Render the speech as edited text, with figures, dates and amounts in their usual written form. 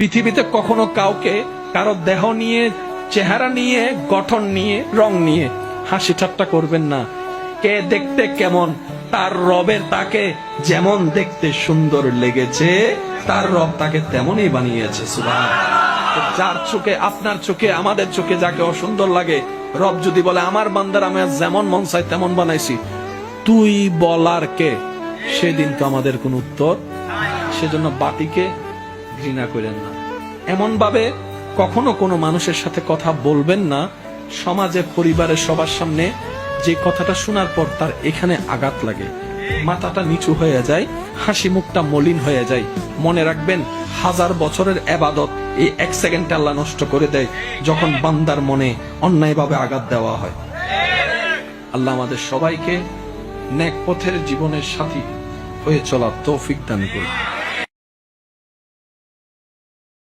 পৃথিবীতে কখনো কাউকে কারো দেহ নিয়ে, চেহারা নিয়ে, গঠন নিয়ে, রং নিয়ে হাসি ঠাট্টা করবেন না। কে দেখতে কেমন, তার রবের তাকে যেমন দেখতে সুন্দর লেগেছে, তার রব তাকে তেমনই বানিয়েছে। সুবহানাল্লাহ। যার চোখে, আপনার চোখে, আমাদের চোখে যাকে অসুন্দর লাগে, রব যদি বলে আমার বান্দার আমি যেমন মন চাই তেমন বানাইছি, তুই বলার কে? সেদিন তো আমাদের কোন উত্তর। সেজন্য বাতিকে ঘৃণা করেন না। এমন ভাবে কখনো কোনো মানুষের সাথে কথা বলবেন না, সমাজে, পরিবারে, সবার সামনে যে কথাটা শোনার পর তার এখানে আঘাত লাগে, মাথাটা নিচু হয়ে যায়, হাসি মুখটা মলিন হয়ে যায়। মনে রাখবেন, 1000 বছরের ইবাদত এই 1 সেকেন্ডে আল্লাহ নষ্ট করে দেয় যখন বান্দার মনে অন্যায়ভাবে আঘাত দেওয়া হয়। আল্লাহ আমাদের সবাইকে নেক পথের জীবনের সাথী হয়ে চলার তৌফিক দান করুন।